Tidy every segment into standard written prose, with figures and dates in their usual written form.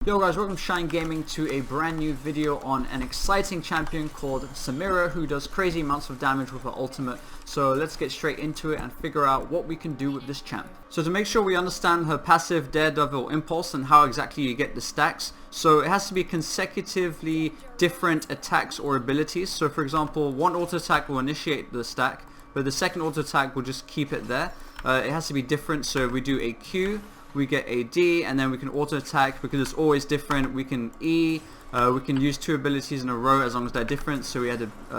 Yo guys, welcome to ShayanGaming to a brand new video on an exciting champion called Samira, who does crazy amounts of damage with her ultimate. So let's get straight into it and figure out what we can do with this champ. So to make sure we understand her passive Daredevil Impulse and how exactly you get the stacks, so it has to be consecutively different attacks or abilities. So for example, one auto attack will initiate the stack, but the second auto attack will just keep it there. It has to be different, so we do a Q, we get a D, and then we can auto attack because it's always different. We can E, we can use two abilities in a row as long as they're different. So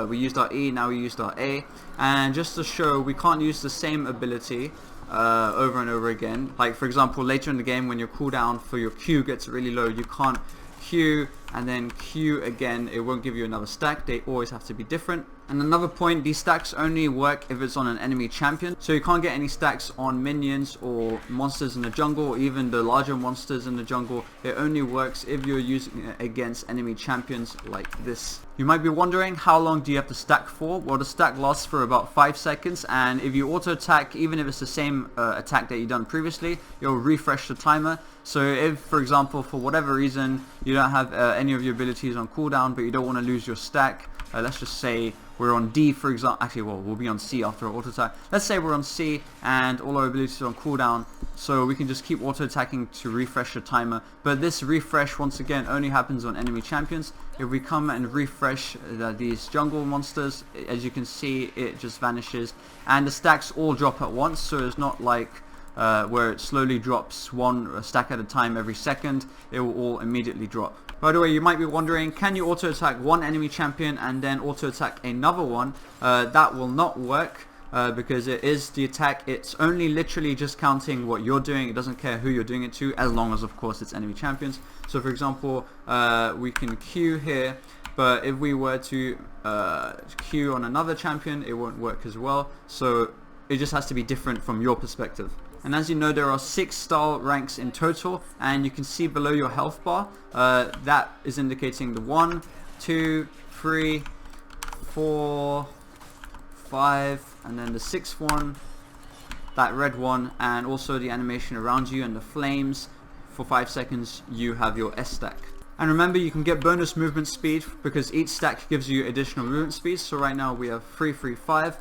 we used our E, now we used our A, and just to show we can't use the same ability over and over again. Like for example, later in the game when your cooldown for your Q gets really low, you can't Q and then Q again. It won't give you another stack. They always have to be different. And another point, these stacks only work if it's on an enemy champion, so you can't get any stacks on minions or monsters in the jungle, or even the larger monsters in the jungle. It only works if you're using it against enemy champions like this. You might be wondering, how long do you have to stack for? Well, the stack lasts for about 5 seconds, and if you auto attack, even if it's the same attack that you've done previously, you'll refresh the timer. So if, for example, for whatever reason you don't have any of your abilities on cooldown, but you don't want to lose your stack, let's just say we're on D, for example. Actually, well, we'll be on C after our auto attack. Let's say we're on C and all our abilities are on cooldown, so we can just keep auto attacking to refresh the timer. But this refresh, once again, only happens on enemy champions. If we come and refresh these jungle monsters, as you can see, it just vanishes, and the stacks all drop at once. So it's not like where it slowly drops one stack at a time every second. It will all immediately drop. By the way, you might be wondering, can you auto attack one enemy champion and then auto attack another one? That will not work because it is the attack. It's only literally just counting what you're doing. It doesn't care who you're doing it to, as long as of course it's enemy champions. So for example, we can Q here, but if we were to Q on another champion, it won't work as well. So it just has to be different from your perspective. And as you know, there are 6 style ranks in total, and you can see below your health bar, that is indicating the 1, 2, 3, 4, 5, and then the 6th one, that red one, and also the animation around you and the flames. For 5 seconds you have your S stack. And remember, you can get bonus movement speed because each stack gives you additional movement speed. So right now we have 3, 3, 5.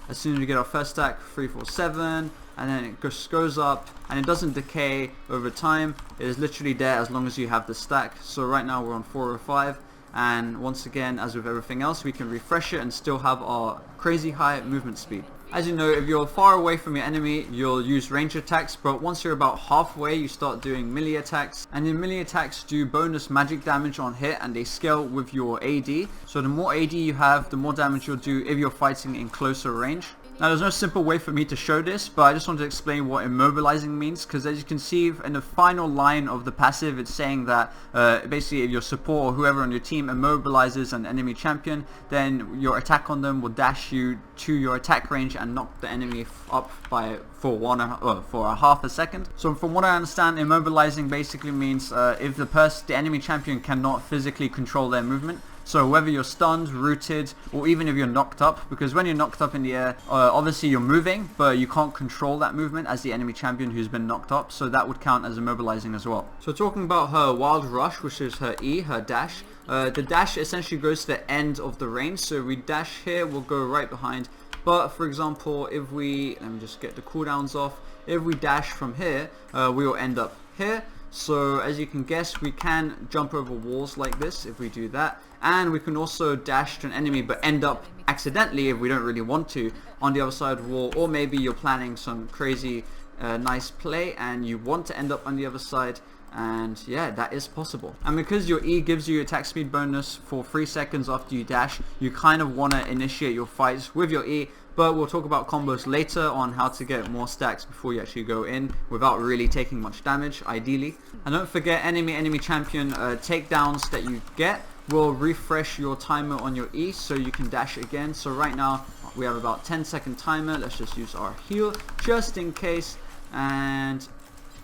As soon as we get our first stack, 3, 4, 7, and then it just goes up, and it doesn't decay over time. It is literally there as long as you have the stack. So right now we're on 4 or 5, and once again, as with everything else, we can refresh it and still have our crazy high movement speed. As you know, if you're far away from your enemy, you'll use range attacks, but once you're about halfway, you start doing melee attacks. And your melee attacks do bonus magic damage on hit, and they scale with your AD. So the more AD you have, the more damage you'll do if you're fighting in closer range. Now, there's no simple way for me to show this, but I just want to explain what immobilizing means, because as you can see in the final line of the passive, it's saying that basically if your support or whoever on your team immobilizes an enemy champion, then your attack on them will dash you to your attack range and knock the enemy up for a half a second. So from what I understand, immobilizing basically means if the enemy champion cannot physically control their movement. So whether you're stunned, rooted, or even if you're knocked up, because when you're knocked up in the air, obviously you're moving, but you can't control that movement as the enemy champion who's been knocked up, so that would count as immobilizing as well. So talking about her Wild Rush, which is her E, her dash, the dash essentially goes to the end of the range, so if we dash here, we'll go right behind. But for example, if we, let me just get the cooldowns off, if we dash from here, we will end up here. So as you can guess, we can jump over walls like this if we do that, and we can also dash to an enemy but end up accidentally, if we don't really want to, on the other side of the wall. Or maybe you're planning some crazy nice play and you want to end up on the other side, and yeah, that is possible. And because your E gives you attack speed bonus for 3 seconds after you dash, you kind of want to initiate your fights with your E. But we'll talk about combos later on how to get more stacks before you actually go in without really taking much damage, ideally. And don't forget, enemy champion takedowns that you get will refresh your timer on your E, so you can dash again. So right now we have about 10-second timer. Let's just use our heal just in case, and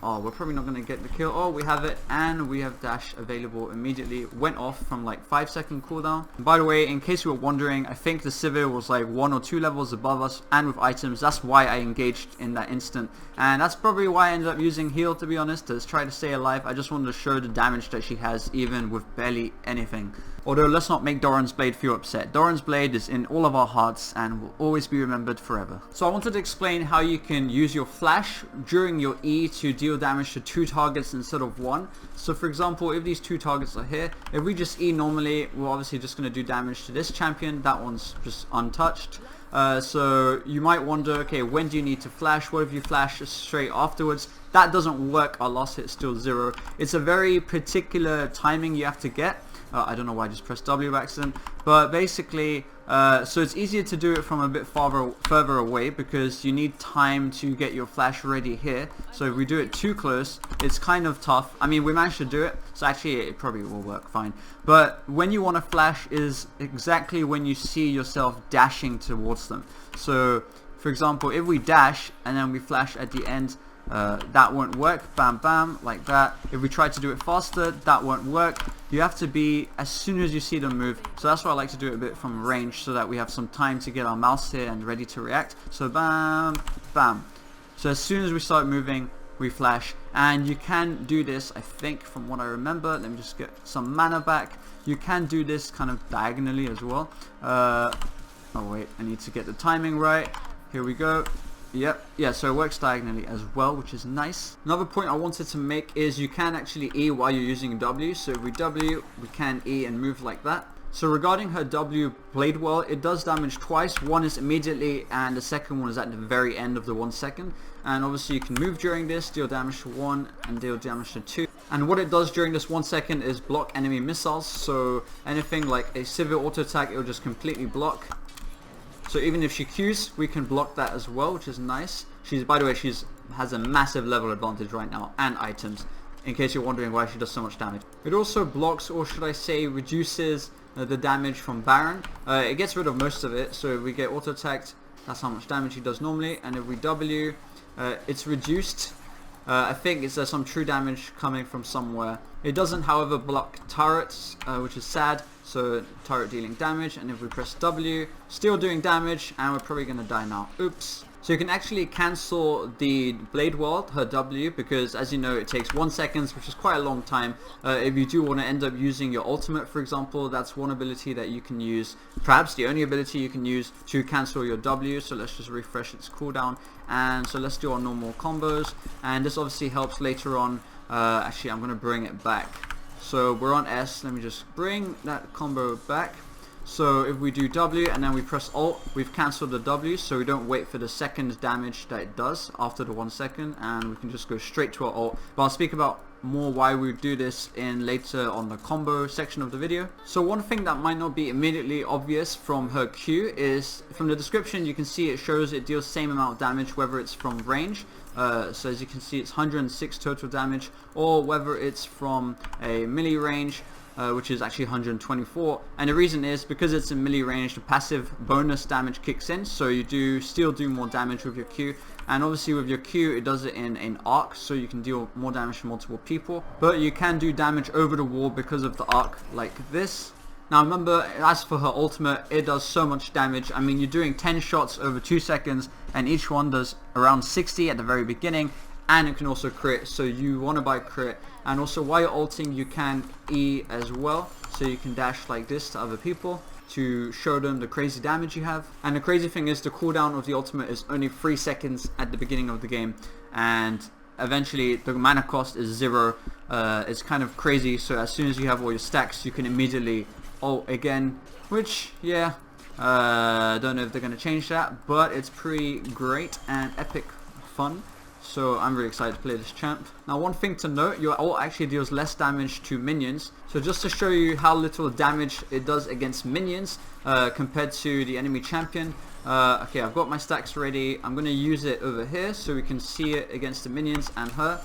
Oh, we're probably not going to get the kill. Oh, we have it, and we have dash available immediately. Went off from like 5-second cooldown. And by the way, in case you were wondering, I think the civil was like 1 or 2 levels above us, and with items. That's why I engaged in that instant, and that's probably why I ended up using heal, to be honest, to try to stay alive. I just wanted to show the damage that she has, even with barely anything. Although, let's not make Doran's Blade feel upset. Doran's Blade is in all of our hearts and will always be remembered forever. So I wanted to explain how you can use your flash during your E to deal damage to 2 targets instead of 1. So for example, if these 2 targets are here, if we just E normally, we're obviously just going to do damage to this champion. That one's just untouched. So you might wonder, okay, when do you need to flash? What if you flash straight afterwards? That doesn't work. Our last hit's still 0. It's a very particular timing you have to get. I don't know why I just pressed W by accident, but basically, so it's easier to do it from a bit further away because you need time to get your flash ready here. So if we do it too close, it's kind of tough. I mean, we managed to do it, so actually it probably will work fine. But when you want to flash is exactly when you see yourself dashing towards them. So for example, if we dash and then we flash at the end, that won't work. Bam bam, like that. If we try to do it faster, that won't work. You have to be as soon as you see them move. So that's why I like to do it a bit from range, so that we have some time to get our mouse here and ready to react. So bam bam. So as soon as we start moving, we flash. And you can do this, I think, from what I remember. Let me just get some mana back. You can do this kind of diagonally as well. Oh wait, I need to get the timing right. Here we go. Yep, yeah, so it works diagonally as well, which is nice. Another point I wanted to make is you can actually E while you're using W. So if we W, we can E and move like that. So regarding her W Blade Well, it does damage twice. One is immediately, and the second one is at the very end of the 1 second. And obviously you can move during this, deal damage to 1 and deal damage to 2. And what it does during this 1 second is block enemy missiles. So anything like a civil auto attack, it will just completely block. So even if she Qs, we can block that as well, which is nice. By the way, has a massive level advantage right now, and items, in case you're wondering why she does so much damage. It also blocks, or should I say reduces, the damage from Baron. It gets rid of most of it, so if we get auto attacked, that's how much damage he does normally, and if we W, it's reduced. I think it's some true damage coming from somewhere. It doesn't, however, block turrets, which is sad. So turret dealing damage, and if we press W, still doing damage, and we're probably going to die now. Oops. So you can actually cancel the Blade Well, her W, because as you know it takes 1 second, which is quite a long time. If you do want to end up using your ultimate, for example, that's one ability that you can use, perhaps the only ability you can use to cancel your W. So let's just refresh its cooldown, and so let's do our normal combos, and this obviously helps later on. Actually, I'm going to bring it back. So we're on S, let me just bring that combo back. So if we do W and then we press Alt, we've cancelled the W, so we don't wait for the second damage that it does after the 1 second, and we can just go straight to our Alt. But I'll speak about more why we do this in later on the combo section of the video. So one thing that might not be immediately obvious from her Q is, from the description you can see it shows it deals same amount of damage whether it's from range. So as you can see, it's 106 total damage, or whether it's from a melee range, which is actually 124. And the reason is because it's in melee range, the passive bonus damage kicks in, so you still do more damage with your Q. And obviously with your Q, it does it in arc, so you can deal more damage to multiple people. But you can do damage over the wall because of the arc, like this. Now remember, as for her ultimate, it does so much damage. I mean, you're doing 10 shots over 2 seconds, and each one does around 60 at the very beginning, and it can also crit, so you want to buy crit. And also while you're ulting, you can E as well, so you can dash like this to other people to show them the crazy damage you have. And the crazy thing is, the cooldown of the ultimate is only 3 seconds at the beginning of the game, and eventually the mana cost is 0. It's kind of crazy, so as soon as you have all your stacks, you can immediately ult again, which, yeah, don't know if they're going to change that, but it's pretty great and epic fun. So I'm really excited to play this champ. Now one thing to note, your ult actually deals less damage to minions. So just to show you how little damage it does against minions compared to the enemy champion. Okay, I've got my stacks ready. I'm going to use it over here so we can see it against the minions and her.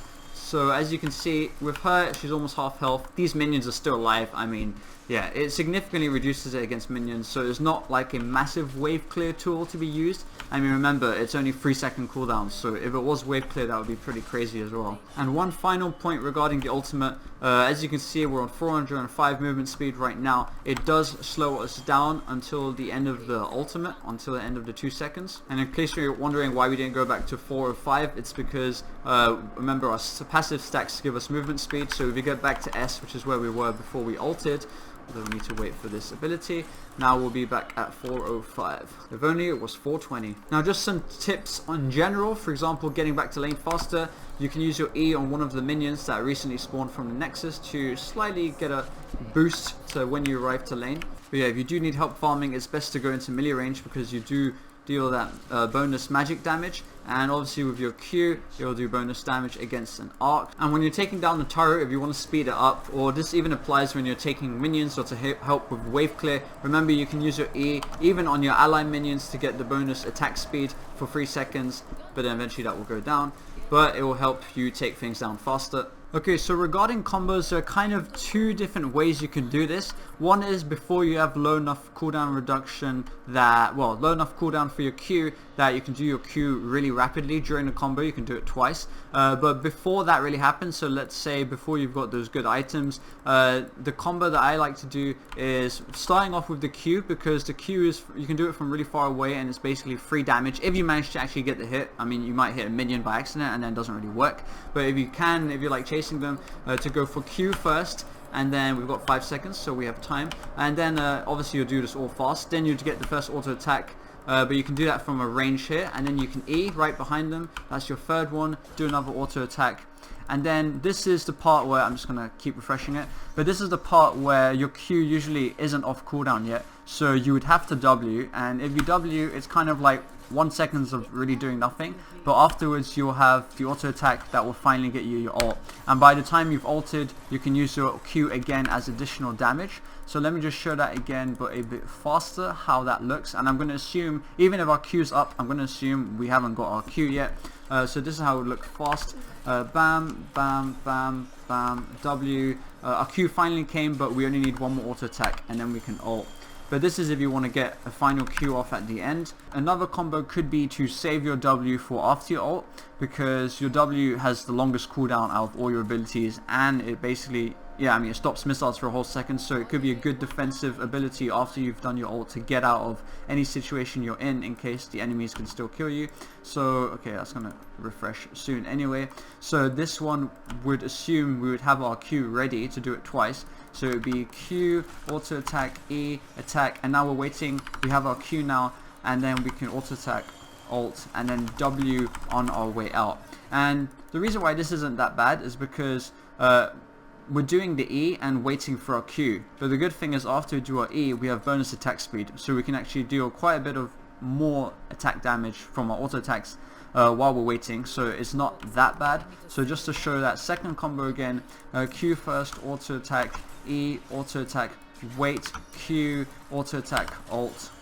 So as you can see, with her, she's almost half health. These minions are still alive. I mean, yeah, it significantly reduces it against minions, so it's not like a massive wave clear tool to be used. I mean, remember, it's only 3-second cooldown, so if it was wave clear, that would be pretty crazy as well. And one final point regarding the ultimate, as you can see, we're on 405 movement speed right now. It does slow us down until the end of the ultimate, until the end of the 2 seconds. And in case you're wondering why we didn't go back to 405, it's because, remember, our passive stacks give us movement speed, so if you get back to S, which is where we were before we ulted, although we need to wait for this ability. Now we'll be back at 405. If only it was 420. Now just some tips on general. For example, getting back to lane faster. You can use your E on one of the minions that recently spawned from the Nexus to slightly get a boost to when you arrive to lane. But yeah, if you do need help farming, it's best to go into melee range because you do deal that bonus magic damage, and obviously with your Q it'll do bonus damage against an arc. And when you're taking down the turret, if you want to speed it up, or this even applies when you're taking minions or to help with wave clear, remember you can use your E even on your ally minions to get the bonus attack speed for 3 seconds, but then eventually that will go down, but it will help you take things down faster. Okay, so regarding combos, there are kind of 2 different ways you can do this. One is before you have low enough cooldown reduction that, well, low enough cooldown for your Q that you can do your Q really rapidly during the combo. You can do it twice. But before that really happens, so let's say before you've got those good items, the combo that I like to do is starting off with the Q, because the Q is, you can do it from really far away and it's basically free damage if you manage to actually get the hit. I mean, you might hit a minion by accident and then it doesn't really work, but if you can, if you're like chasing them, to go for Q first, and then we've got 5 seconds, so we have time, and then obviously you'll do this all fast, then you get the first auto attack, but you can do that from a range here, and then you can E right behind them, that's your third one, do another auto attack. And then this is the part where, I'm just going to keep refreshing it, but this is the part where your Q usually isn't off cooldown yet, so you would have to W, and if you W, it's kind of like 1 second of really doing nothing, but afterwards you'll have the auto attack that will finally get you your ult, and by the time you've ulted, you can use your Q again as additional damage. So let me just show that again, but a bit faster, how that looks. And I'm going to assume, even if our Q's up, I'm going to assume we haven't got our Q yet. So this is how it would look fast. Bam, bam, bam, bam, W. Our Q finally came, but we only need one more auto attack, and then we can ult. But this is if you want to get a final Q off at the end. Another combo could be to save your W for after your ult, because your W has the longest cooldown out of all your abilities, and it basically, yeah, I mean, it stops missiles for a whole second, so it could be a good defensive ability after you've done your ult to get out of any situation you're in case the enemies can still kill you. So, okay, that's going to refresh soon anyway. So this one would assume we would have our Q ready to do it twice. So it would be Q, auto attack, E, attack, and now we're waiting. We have our Q now, and then we can auto attack, ult, and then W on our way out. And the reason why this isn't that bad is because we're doing the E and waiting for our Q. But the good thing is after we do our E, we have bonus attack speed, so we can actually deal quite a bit of more attack damage from our auto attacks while we're waiting, so it's not that bad. So just to show that second combo again, Q first, auto attack, E, auto attack, wait, Q, auto attack, ult,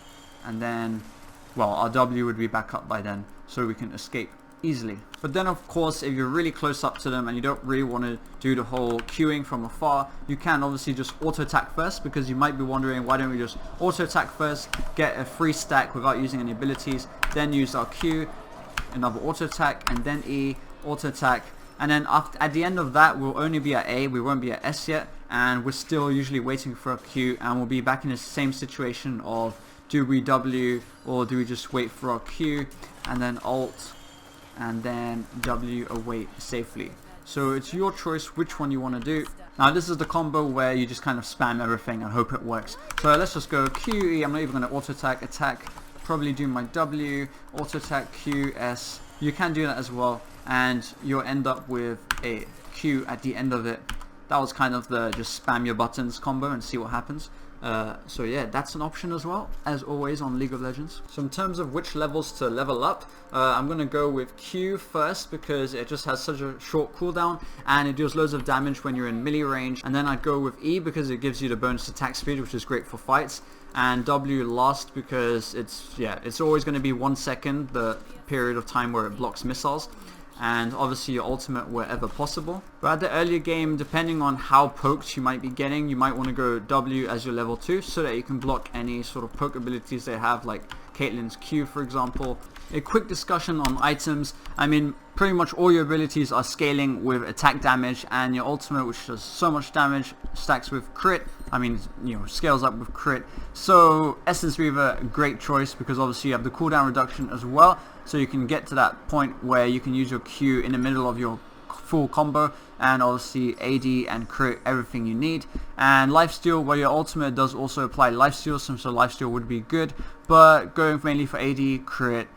and then, well, our W would be back up by then, so we can escape easily. But then of course, if you're really close up to them and you don't really want to do the whole queuing from afar, you can obviously just auto attack first, because you might be wondering, why don't we just auto attack first, get a free stack without using any abilities, then use our Q, another auto attack, and then E, auto attack, and then after, at the end of that, we'll only be at A, we won't be at S yet, and we're still usually waiting for a Q, and we'll be back in the same situation of, do we W or do we just wait for our Q and then ult and then W away safely. So it's your choice which one you want to do. Now this is the combo where you just kind of spam everything and hope it works. So let's just go QE, I'm not even going to auto attack, probably do my W, auto attack Q, S. You can do that as well, and you'll end up with a Q at the end of it. That was kind of the just spam your buttons combo and see what happens. So yeah, that's an option as well, as always on League of Legends. So in terms of which levels to level up, I'm going to go with Q first, because it just has such a short cooldown and it deals loads of damage when you're in melee range. And then I'd go with E because it gives you the bonus attack speed, which is great for fights. And W last because it's always going to be 1 second, the period of time where it blocks missiles. and obviously your ultimate wherever possible. But at the earlier game, depending on how poked you might be getting, you might want to go W as your level 2 so that you can block any sort of poke abilities they have, like Caitlyn's Q for example. A quick discussion on items. I mean, pretty much all your abilities are scaling with attack damage, and your ultimate, which does so much damage, stacks with crit. I mean, you know, scales up with crit. So Essence Reaver, great choice, because obviously you have the cooldown reduction as well, so you can get to that point where you can use your Q in the middle of your full combo, and obviously AD and crit, everything you need. And lifesteal, well, your ultimate does also apply lifesteal, so lifesteal would be good, but going mainly for AD, crit.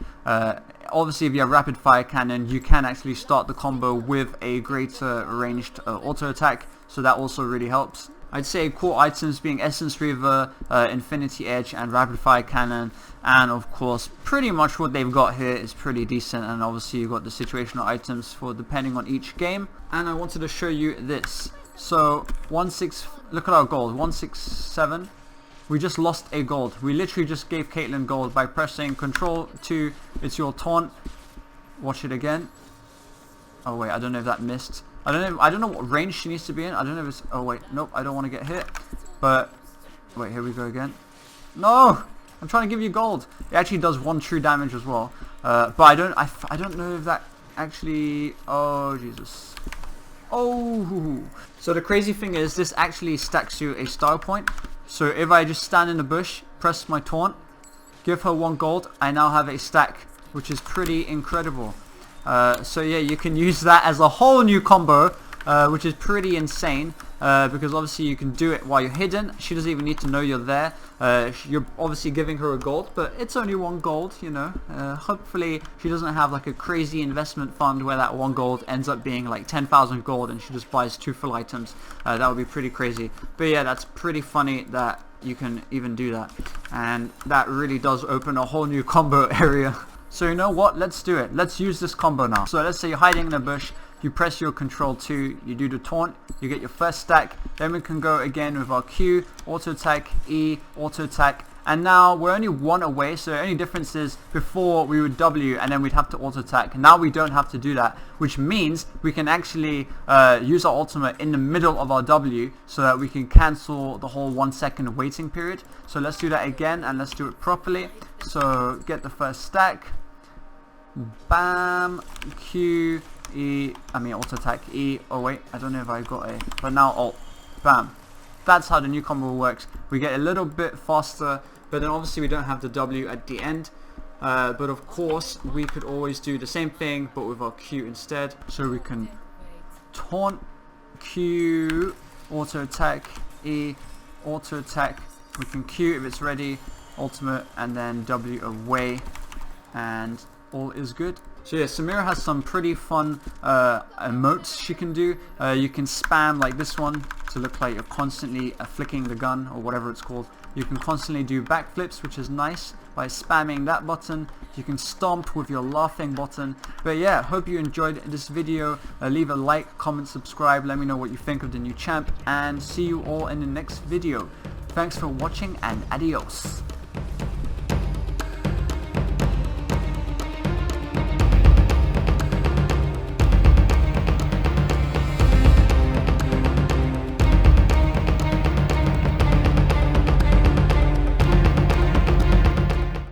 Obviously if you have rapid fire cannon, you can actually start the combo with a greater ranged auto attack, so that also really helps. I'd say core items being Essence Reaver, Infinity Edge and rapid fire cannon, and of course pretty much what they've got here is pretty decent. And obviously you've got the situational items for depending on each game. And I wanted to show you this. So look at our gold, 167. We just lost a gold. We literally just gave Caitlyn gold by pressing Control 2. It's your taunt. Watch it again. Oh wait, I don't know if that missed. I don't know what range she needs to be in. I don't know if it's... Oh wait, nope, I don't want to get hit. But wait, here we go again. No, I'm trying to give you gold. It actually does 1 true damage as well. But I don't know if that actually... Oh Jesus. Oh. So the crazy thing is, this actually stacks you a style point. So if I just stand in the bush, press my taunt, give her 1 gold, I now have a stack, which is pretty incredible. So yeah, you can use that as a whole new combo, which is pretty insane, because obviously you can do it while you're hidden. She doesn't even need to know you're there. You're obviously giving her a gold, but it's only 1 gold, you know. Hopefully she doesn't have like a crazy investment fund where that 1 gold ends up being like 10,000 gold and she just buys 2 full items. That would be pretty crazy. But yeah, that's pretty funny that you can even do that, and that really does open a whole new combo area. So you know what, let's do it. Let's use this combo now. So let's say you're hiding in a bush, you press your Control 2, you do the taunt, you get your first stack, then we can go again with our Q, auto attack, E, auto attack, and now we're only 1 away. So the only difference is before we would W and then we'd have to auto attack. Now we don't have to do that, which means we can actually use our ultimate in the middle of our W so that we can cancel the whole 1 second waiting period. So let's do that again, and let's do it properly. So get the first stack, bam, Q, E, auto attack, E, oh wait, I don't know if I got a, but now alt, bam. That's how the new combo works. We get a little bit faster, but then obviously we don't have the W at the end. But of course we could always do the same thing but with our Q instead. So we can taunt, Q, auto attack, E, auto attack, we can Q if it's ready, ultimate, and then W away, and all is good. So yeah, Samira has some pretty fun emotes she can do. You can spam like this one to look like you're constantly flicking the gun, or whatever it's called. You can constantly do backflips, which is nice, by spamming that button. You can stomp with your laughing button. But yeah, hope you enjoyed this video. Leave a like, comment, subscribe, let me know what you think of the new champ, and see you all in the next video. Thanks for watching, and adios.